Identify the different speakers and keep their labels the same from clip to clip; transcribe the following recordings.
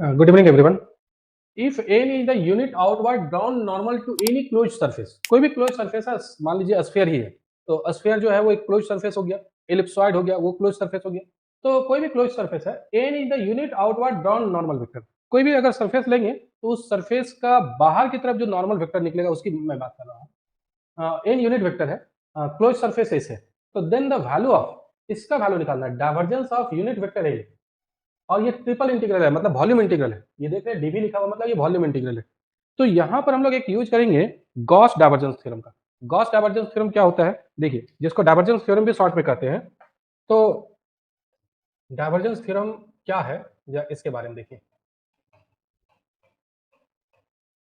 Speaker 1: Good evening everyone. If n is the unit outward drawn normal to any closed surface, कोई भी closed surface है, मान लीजिए sphere ही है, तो स्फीयर जो है वो एक closed surface हो गया, एलिप्सॉइड हो गया, वो closed surface हो गया। तो कोई भी closed surface है, n is the unit outward drawn normal vector। कोई भी अगर surface लेंगे तो उस surface का बाहर की तरफ जो normal vector निकलेगा उसकी मैं बात कर रहा हूँ। n यूनिट वेक्टर है, closed surface S है, तो then the value of इसका वैल्यू निकालना है, divergence of unit vector A, और ये ट्रिपल इंटीग्रल है, मतलब वॉल्यूम इंटीग्रल है। ये देख रहे हैं डीवी लिखा हुआ, मतलब ये वॉल्यूम इंटीग्रल है। तो यहां पर हम लोग एक यूज करेंगे गॉस डाइवर्जेंस थ्योरम का। गॉस डाइवर्जेंस थ्योरम क्या होता है, देखिए, जिसको डाइवर्जेंस थ्योरम भी शॉर्ट में कहते हैं। तो डाइवर्जेंस थ्योरम क्या है या इसके बारे में देखिए।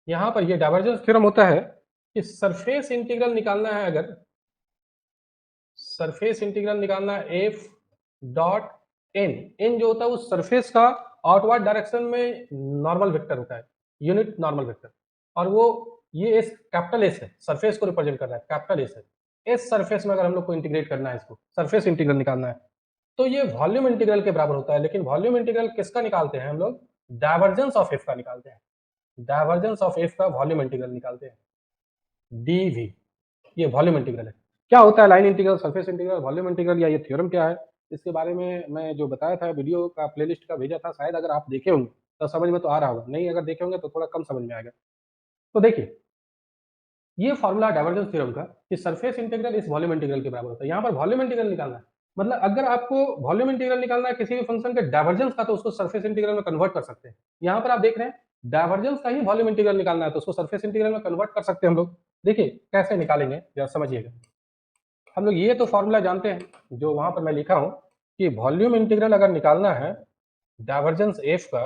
Speaker 1: यहां पर ये डाइवर्जेंस थ्योरम होता है कि सरफेस इंटीग्रल निकालना है, अगर सरफेस इंटीग्रल निकालना है एफ डॉट एन, एन जो होता है उस सरफेस का आउटवर्ड डायरेक्शन में नॉर्मल वेक्टर होता है, यूनिट नॉर्मल वेक्टर। और वो ये एस कैपिटल एस है, सरफेस को रिप्रेजेंट कर रहा है, कैपिटल एस है। एस सरफेस में अगर हम लोग को इंटीग्रेट करना है, इसको सरफेस इंटीग्रल निकालना है, तो ये वॉल्यूम इंटीग्रल के बराबर होता है। लेकिन वॉल्यूम इंटीग्रल किसका निकालते हैं हम लोग, डाइवर्जेंस ऑफ एफ का निकालते हैं। डाइवर्जेंस ऑफ एफ का वॉल्यूम इंटीग्रल निकालते हैं, डीवी। ये वॉल्यूम इंटीग्रल है। क्या होता है line integral, surface integral, volume integral, या ये थ्योरम क्या है, इसके बारे में मैं जो बताया था, वीडियो का प्लेलिस्ट का भेजा था, शायद अगर आप देखे होंगे तो समझ में तो आ रहा होगा, नहीं अगर देखे होंगे तो थोड़ा कम समझ में आएगा। तो देखिए, ये फॉर्मूला डाइवर्जेंस थ्योरम का कि सरफेस इंटीग्रल इस वॉल्यूम इंटीग्रल के बराबर होता है। यहाँ पर वॉल्यूम इंटीग्रल निकालना है, मतलब अगर आपको वॉल्यूम इंटीग्रल निकालना है किसी भी फंक्शन के डाइवर्जेंस का, तो उसको सरफेस इंटीग्रल में कन्वर्ट कर सकते हैं। यहाँ पर आप देख रहे हैं डाइवर्जेंस का ही वॉल्यूम इंटीग्रल निकालना है, तो उसको सरफेस इंटीग्रल में कन्वर्ट कर सकते हैं हम लोग। देखिए कैसे निकालेंगे जरा समझिएगा। हम लोग ये तो फॉर्मूला जानते हैं जो वहां पर मैं लिखा हूं कि वॉल्यूम इंटीग्रल अगर निकालना है डाइवर्जेंस एफ का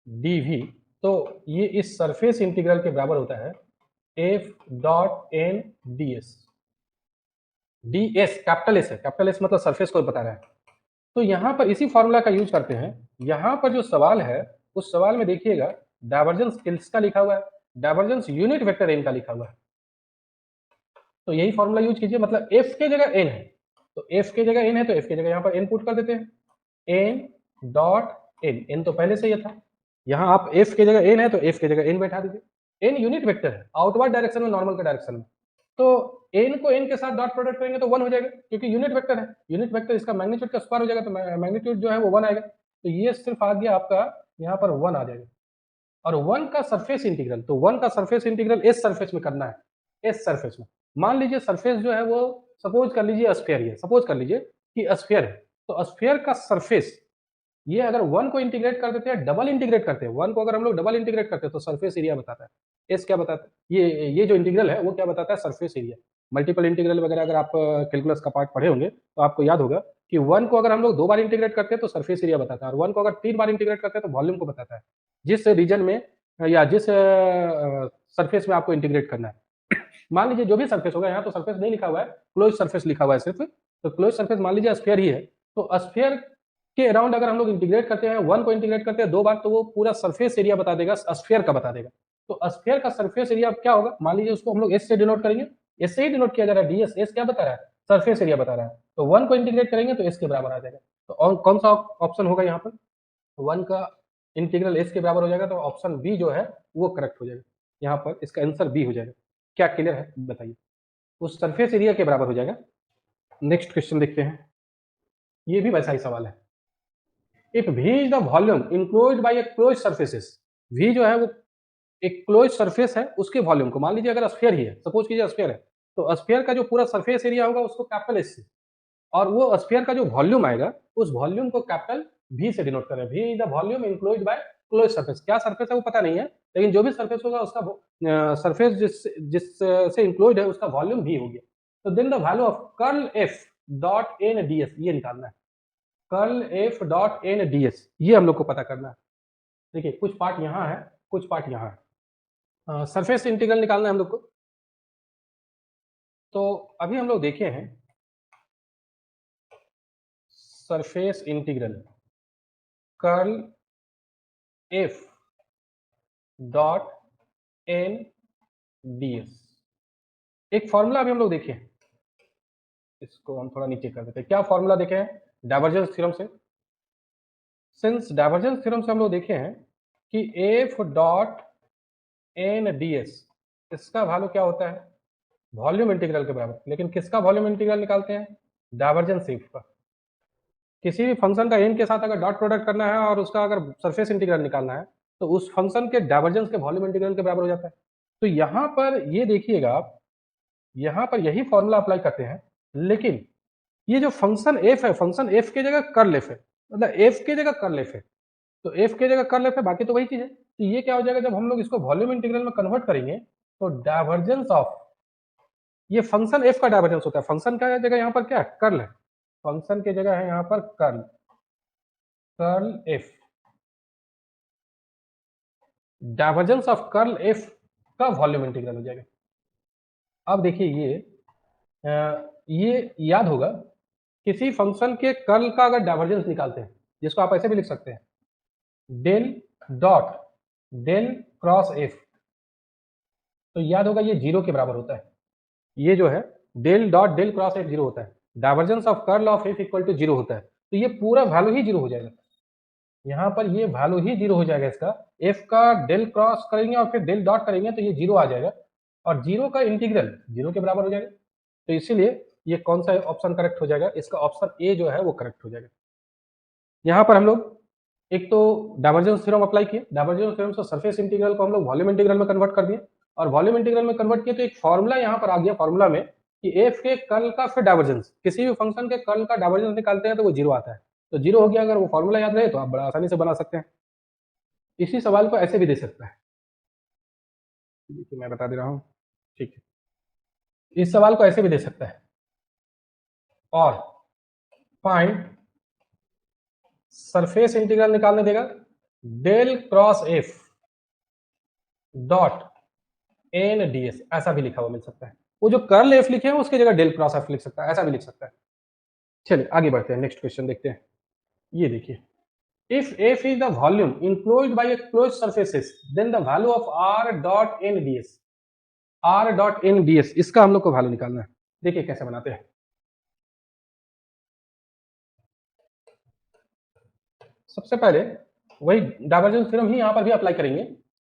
Speaker 1: डीवी, तो ये इस सरफेस इंटीग्रल के बराबर होता है F dot N D S. D S capital S है, कैपिटल एस मतलब सरफेस को बता रहा है। तो यहाँ पर इसी फॉर्मूला का यूज करते हैं। यहाँ पर जो सवाल है उस सवाल में देखिएगा डाइवर्जेंस किसका लिखा हुआ है, डाइवर्जेंस यूनिट वेक्टर एन का लिखा हुआ है। तो यही फॉर्मूला यूज कीजिए, मतलब एफ के जगह एन है, तो एफ के जगह एन है तो एफ के जगह यहाँ पर एन पुट कर देते हैं, एन डॉट एन। एन तो पहले से ही था, यहाँ आप एफ के जगह एन है तो एफ के जगह एन बैठा दीजिए। एन यूनिट वेक्टर है, आउटवर्ड डायरेक्शन में, नॉर्मल के डायरेक्शन में। तो एन को एन के साथ डॉट प्रोडक्ट करेंगे तो 1 हो जाएगा, क्योंकि यूनिट वेक्टर है। यूनिट वेक्टर इसका मैग्नीट्यूड का स्क्वायर हो जाएगा, तो मैग्नीट्यूड जो है वो 1 आएगा। तो ये सिर्फ आ गया आपका यहाँ पर 1 आ जाएगा। और 1 का सरफेस इंटीग्रल, तो 1 का सरफेस इंटीग्रल एस सरफेस में करना है, एस सरफेस में। मान लीजिए सरफेस जो है वो सपोज कर लीजिए स्फीयर ही है, सपोज कर लीजिए कि स्फीयर है, तो स्फीयर का सरफेस, ये अगर 1 को इंटीग्रेट कर देते हैं, डबल इंटीग्रेट करते हैं, 1 को अगर हम लोग डबल इंटीग्रेट करते हैं तो सरफेस एरिया बताता है। एस क्या बताता है, ये जो इंटीग्रल है वो क्या बताता है, सरफेस एरिया। मल्टीपल इंटीग्रल वगैरह अगर आप कैलकुलस का पार्ट पढ़े होंगे तो आपको याद होगा कि 1 को अगर हम लोग 2 बार इंटीग्रेट करते हैं तो सरफेस एरिया बताता है, और 1 को अगर 3 बार इंटीग्रेट करते हैं तो वॉल्यूम को बताता है, जिस रीजन में या जिस सरफेस में आपको इंटीग्रेट करना है। मान लीजिए जो भी सरफेस होगा, यहाँ तो सरफेस नहीं लिखा हुआ है, क्लोज सरफेस लिखा हुआ है सिर्फ, तो क्लोज सरफेस मान लीजिए स्फीयर ही है, तो स्फीयर के अराउंड अगर हम लोग इंटीग्रेट करते हैं, 1 को इंटीग्रेट करते हैं 2 बार, तो वो पूरा सरफेस एरिया बता देगा, स्फीयर का बता देगा। तो स्फीयर का सरफेस एरिया क्या होगा, मान लीजिए उसको हम लोग एस से डिनोट करेंगे, एस से ही डिनोट किया जा रहा है, डीएस। एस क्या बता रहा है, सरफेस एरिया बता रहा है, तो 1 को इंटीग्रेट करेंगे तो एस के बराबर आ जाएगा। तो और कौन सा ऑप्शन होगा यहाँ पर, 1 का इंटीग्रल एस के बराबर हो जाएगा, तो ऑप्शन बी जो है वो करेक्ट हो जाएगा। यहाँ पर इसका आंसर बी हो जाएगा। क्या क्लियर है बताइए, उस सरफेस एरिया के बराबर हो जाएगा। नेक्स्ट क्वेश्चन देखते हैं, ये भी वैसा ही सवाल है। If V is the volume enclosed bye a closed surfaces, V जो है वो एक क्लोज्ड सरफेस है, उसके वॉल्यूम को, मान लीजिए अगर स्फीयर ही है, सपोज कीजिए स्फीयर है, तो स्फीयर का जो पूरा सरफेस एरिया होगा उसको कैपिटल एस से, और वो स्फीयर का जो वॉल्यूम आएगा उस वॉल्यूम को कैपिटल V से डिनोट करें। V is the volume enclosed bye closed surface. क्या सरफेस है वो पता नहीं है, लेकिन जो भी सरफेस होगा उसका सरफेस जिससे इंक्लोज्ड है उसका वॉल्यूम V हो गया। तो then the value of curl F dot N D S, ये निकालना है, curl F dot N D S, ये हम लोग को पता करना है। देखिए कुछ पार्ट यहाँ है, कुछ पार्ट यहाँ है। सरफेस इंटीग्रल निकालना है हम लोग को। तो अभी हम लोग देखे हैं surface integral curl F dot N D S. एक फॉर्मूला अभी हम लोग देखे हैं, इसको हम थोड़ा नीचे कर देते हैं। क्या फॉर्मूला देखे हैं डाइवर्जेंस थ्योरम से, सिंस डाइवर्जेंस थ्योरम से हम लोग देखे हैं कि F dot N D S, इसका वैल्यू क्या होता है, वॉल्यूम इंटीग्रल के बराबर। लेकिन किसका वॉल्यूम इंटीग्रल निकालते हैं, डाइवर्जेंस एफ का। किसी भी फंक्शन का एन के साथ अगर डॉट प्रोडक्ट करना है और उसका अगर सरफेस इंटीग्रल निकालना है तो उस फंक्शन के डाइवर्जेंस के वॉल्यूम इंटीग्रल के बराबर हो जाता है। तो यहाँ पर ये देखिएगा आप, यहाँ पर यही फॉर्मूला अप्लाई करते हैं, लेकिन ये जो फंक्शन एफ है, फंक्शन एफ की जगह कर्ल एफ है, मतलब एफ की जगह कर्ल एफ है, तो एफ की जगह कर्ल एफ है, बाकी तो वही चीज है। तो ये क्या हो जाएगा, जब हम लोग इसको वॉल्यूम इंटीग्रल में कन्वर्ट करेंगे तो डाइवर्जेंस ऑफ, ये फंक्शन एफ का डाइवर्जेंस होता है, फंक्शन का जगह यहाँ पर क्या है, कर्ल है, फंक्शन की जगह है यहाँ पर curl, curl F, divergence of curl F का वॉल्यूम इंटीग्रल हो जाएगा। अब देखिए ये याद होगा, किसी फंक्शन के कर्ल का अगर डाइवर्जेंस निकालते हैं, जिसको आप ऐसे भी लिख सकते हैं, del dot del cross F, तो याद होगा ये जीरो के बराबर होता है। ये जो है del dot del cross F zero होता है, divergence of curl of F equal to zero होता है, तो ये पूरा वैल्यू ही जीरो हो जाएगा। यहाँ पर ये वैल्यू ही जीरो हो जाएगा इसका, एफ का डेल क्रॉस करेंगे और फिर डेल डॉट करेंगे तो ये जीरो आ जाएगा, और जीरो का इंटीग्रल जीरो के बराबर हो जाएगा। तो इसीलिए ये कौन सा ऑप्शन करेक्ट हो जाएगा, इसका ऑप्शन ए जो है वो करेक्ट हो जाएगा। यहाँ पर हम लोग एक तो डाइवर्जेंस थ्योरम अप्लाई किए, डाइवर्जेंस थ्योरम से सरफेस इंटीग्रल को हम लोग वॉल्यूम इंटीग्रल में कन्वर्ट कर दिए, और वॉल्यूम इंटीग्रल में कन्वर्ट किए तो एक फॉर्मूला यहाँ पर आ गया, फॉर्मूला में कि एफ के कर्ल का फिर डाइवर्जेंस, किसी भी फंक्शन के कर्ल का डाइवर्जेंस निकालते हैं तो वो जीरो आता है, तो जीरो हो गया। अगर वो फॉर्मूला याद रहे तो आप बड़ा आसानी से बना सकते हैं। इसी सवाल को ऐसे भी दे सकता है, मैं बता दे रहा हूँ, ठीक है, इस सवाल को ऐसे भी दे सकता है, और फाइंड सरफेस इंटीग्रल निकालने देगा, del cross F dot N D S, ऐसा भी लिखा हुआ मिल सकता है। वो जो कर्ल एफ लिखे हैं उसकी जगह डेल क्रॉस एफ लिख सकता है, ऐसा भी लिख सकता है। चलिए आगे बढ़ते हैं, नेक्स्ट क्वेश्चन देखते हैं। ये देखिए, if f is the volume enclosed by a closed surfaces then the value of r dot n ds, r dot n ds, इसका हम लोग को वैल्यू निकालना है। देखिए कैसे बनाते हैं। सबसे पहले वही डाइवर्जेंस थ्योरम ही यहाँ पर भी अप्लाई करेंगे।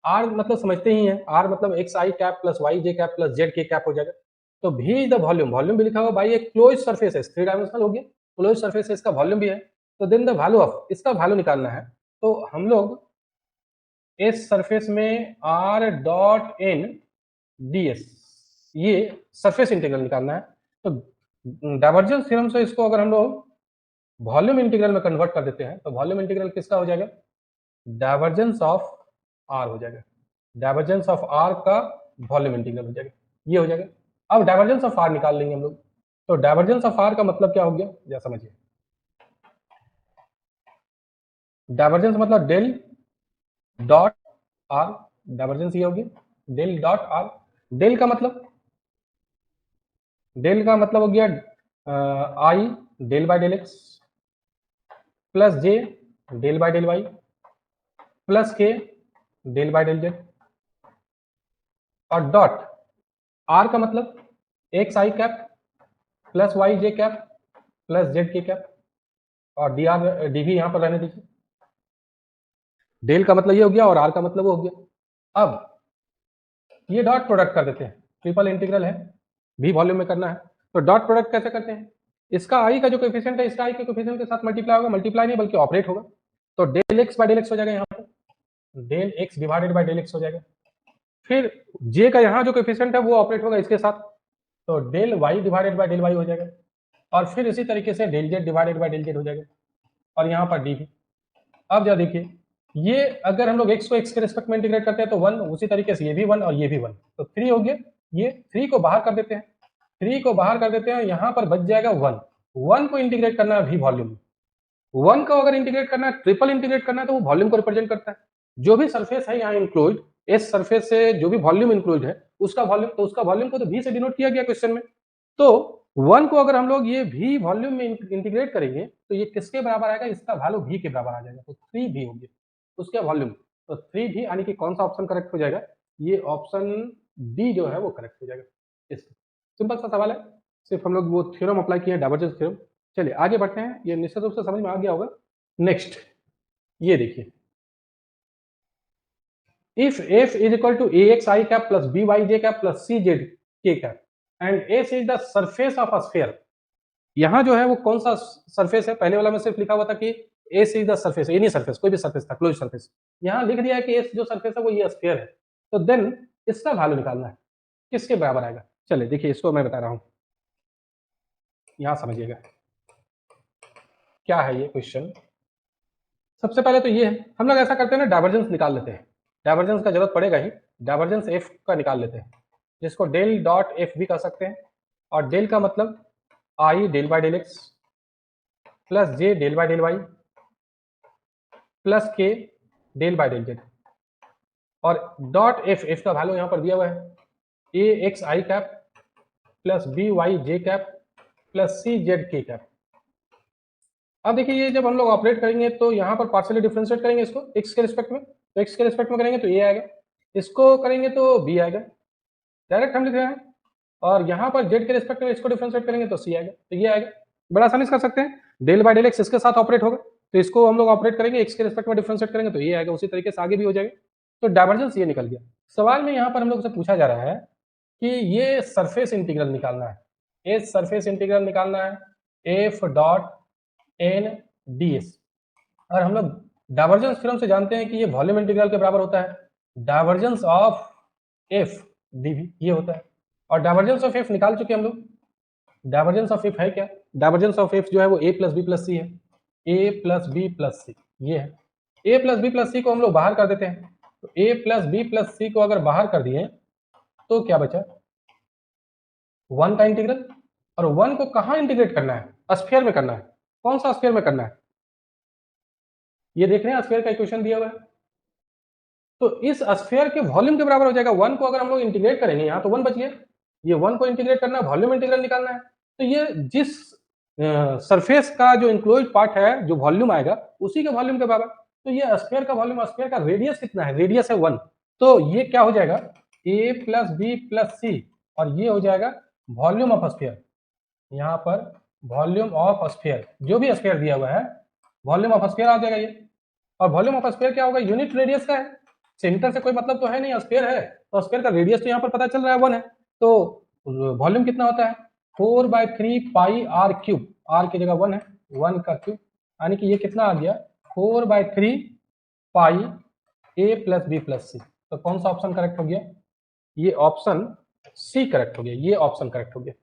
Speaker 1: r मतलब समझते ही हैं, r मतलब एक्स आई कैप प्लस वाई जे कैप प्लस जेड के कैप हो जाएगा। तो v is the volume, volume भी लिखा हुआ by a close surfaces, three dimensional हो गया, क्लोज सरफेसेस का वॉल्यूम भी है। तो देन द वैल्यू ऑफ, इसका वैल्यू निकालना है, तो हम लोग इस सरफेस में r dot N D S, ये सरफेस इंटीग्रल निकालना है। तो डाइवर्जेंस थ्योरम से इसको अगर हम लोग वॉल्यूम इंटीग्रल में कन्वर्ट कर देते हैं तो वॉल्यूम इंटीग्रल किसका हो जाएगा, डाइवर्जेंस ऑफ आर हो जाएगा, डाइवर्जेंस ऑफ आर का वॉल्यूम इंटीग्रल हो जाएगा, ये हो जाएगा। अब डाइवर्जेंस ऑफ आर निकाल लेंगे हम लोग, तो डाइवर्जेंस ऑफ आर का मतलब क्या हो गया, या समझिए, डाइवर्जेंस मतलब डेल डॉट आर, डाइवर्जेंस ये होगी डेल डॉट आर। डेल का मतलब, डेल का मतलब हो गया i del by del x plus j del by del y plus k del by del z, और डॉट आर का मतलब एक्स आई कैप प्लस वाई जे कैप प्लस जेड के कैप, और डी आर डी भी यहां पर रहने दीजिए। डेल का मतलब ये हो गया और आर का मतलब वो हो गया। अब ये डॉट प्रोडक्ट कर देते हैं, ट्रिपल इंटीग्रल है, भी वॉल्यूम में करना है, तो डॉट प्रोडक्ट कैसे करते हैं, इसका आई का जो कोएफिशिएंट है इसका आई के कोएफिशिएंट के साथ मल्टीप्लाई होगा, मल्टीप्लाई नहीं बल्कि ऑपरेट होगा, तो del X by del X हो जाएगा, यहाँ पर del X divided by del X हो जाएगा। फिर जे का यहाँ जो कोएफिशिएंट है वो ऑपरेट होगा इसके साथ, तो del Y divided by del Y हो जाएगा, और फिर इसी तरीके से del Z divided by del Z हो जाएगा, और यहाँ पर डी भी। अब जरा देखिए, ये अगर हम लोग x को x के रिस्पेक्ट में इंटीग्रेट करते हैं तो 1, उसी तरीके से ये भी 1 और ये भी 1, तो 3 हो गया। ये 3 को बाहर कर देते हैं, 3 को बाहर कर देते हैं, यहाँ पर बच जाएगा 1, 1 को इंटीग्रेट करना है भी वॉल्यूम, 1 को अगर इंटीग्रेट करना है, ट्रिपल इंटीग्रेट करना है, तो वो वॉल्यूम को रिप्रेजेंट करता है। जो भी सरफेस है यहाँ इंक्लूड, इस सरफेस से जो भी वॉल्यूम इंक्लूड है उसका वॉल्यूम, तो उसका वॉल्यूम को तो v से डिनोट किया गया क्वेश्चन में। तो 1 को अगर हम लोग ये v वॉल्यूम में इंटीग्रेट करेंगे तो ये किसके बराबर आएगा, इसका वैल्यू v के बराबर आ जाएगा, तो 3v हो गया उसके वॉल्यूम, तो 3v, यानी कि कौन सा ऑप्शन करेक्ट हो जाएगा, ये ऑप्शन डी जो है वो करेक्ट हो जाएगा। इस सिंपल सा सवाल है, सिर्फ हम लोग वो थ्योरम अप्लाई किए हैं, डाइवर्जेंस थ्योरम। चलिए आगे बढ़ते हैं, ये निश्चित रूप से समझ में आ गया होगा। नेक्स्ट ये देखिए, if f is equal to ax I cap plus by j cap plus cz k cap and s is the surface of a sphere. यहाँ जो है वो कौन सा सरफेस है? पहले वाला में सिर्फ लिखा हुआ था कि S is the surface, any surface, कोई भी सरफेस था, क्लोज सरफेस। यहाँ लिख दिया है कि एस जो सरफेस है वो ये स्फीयर है। तो देन इसका वैल्यू निकालना है, किसके बराबर आएगा। चलिए देखिए, इसको मैं बता रहा हूँ, यहाँ समझिएगा क्या है ये क्वेश्चन। सबसे पहले तो ये है, हम लोग ऐसा करते हैं ना, डाइवर्जेंस निकाल लेते हैं। डाइवर्जेंस का जरूरत पड़ेगा ही, डाइवर्जेंस एफ का निकाल लेते हैं, जिसको डेल डॉट एफ भी कह सकते हैं। और डेल का मतलब i del by del x plus j del by del y plus k del by del z. और डॉट एफ, एफ का वैल्यू यहाँ पर दिया हुआ है, a x I cap plus b y J cap plus c z के cap. अब देखिए, ये जब हम लोग ऑपरेट करेंगे तो यहाँ पर पार्शियली डिफरेंशिएट करेंगे इसको एक्स के रिस्पेक्ट में, तो एक्स के रिस्पेक्ट में करेंगे तो ए आएगा, इसको करेंगे तो बी आएगा, डायरेक्ट हम लिख रहे हैं। और यहाँ पर जेड के रिस्पेक्ट में इसको डिफरेंशिएट करेंगे तो सी आएगा, तो ये आएगा। बड़ा आसानी से कर सकते हैं, डेल बाय डेल एक्स इसके साथ ऑपरेट होगा, तो इसको हम लोग ऑपरेट करेंगे एक्स के रिस्पेक्ट में डिफरेंशिएट करेंगे तो ये आएगा, उसी तरीके से आगे भी हो जाएगा। तो डाइवर्जेंस ये निकल गया। सवाल में यहाँ पर हम लोग से पूछा जा रहा है कि ये सरफेस इंटीग्रल निकालना है, ये सरफेस इंटीग्रल निकालना है F dot N D S. और हम लोग डाइवर्जेंस थ्योरम से जानते हैं कि ये वॉल्यूम इंटीग्रल के बराबर होता है, divergence of F D V ये होता है। और डाइवर्जेंस ऑफ एफ निकाल चुके हम लोग। डाइवर्जेंस ऑफ एफ है क्या? डाइवर्जेंस ऑफ एफ जो है वो ए प्लस बी प्लस सी है, ए प्लस बी प्लस सी ये है। ए प्लस बी प्लस सी को हम लोग बाहर कर देते हैं, तो ए प्लस बी प्लस सी को अगर बाहर कर दिए तो क्या बचा? वन का इंटीग्रल। और वन को कहाँ इंटीग्रेट करना है? स्फीयर में करना है। कौन सा स्फीयर में करना है? ये देख रहे हैं स्फीयर का इक्वेशन दिया हुआ है, तो इस स्फीयर के वॉल्यूम के बराबर हो जाएगा। वन को अगर हम लोग इंटीग्रेट करेंगे, यहाँ तो वन बच गया, ये वन को इंटीग्रेट करना है, वॉल्यूम इंटीग्रल निकालना है। तो ये जिस सरफेस का जो इंक्लोज्ड पार्ट है, जो वॉल्यूम आएगा उसी के वॉल्यूम के बराबर। तो ये स्फीयर का वॉल्यूम, स्फीयर का रेडियस कितना है? रेडियस है वन, तो ये क्या हो जाएगा? ए प्लस बी प्लस सी, और ये हो जाएगा वॉल्यूम ऑफ स्फीयर। यहाँ पर वॉल्यूम ऑफ स्फीयर, जो भी स्फीयर दिया हुआ है वॉल्यूम ऑफ स्फीयर आ जाएगा ये। और वॉल्यूम ऑफ स्फीयर क्या होगा? यूनिट रेडियस का है, सेंटर से कोई मतलब तो है नहीं, स्फीयर है तो स्फीयर का रेडियस तो यहाँ पर पता चल रहा है वन है, तो वॉल्यूम कितना होता है? 4/3 पाई आर क्यूब, आर की जगह वन है, वन का क्यूब, यानी कि ये कितना आ गया? 4/3 पाई ए प्लस बी प्लस सी। तो कौन सा ऑप्शन करेक्ट हो गया? ये ऑप्शन सी करेक्ट हो गया, ये ऑप्शन करेक्ट हो गया।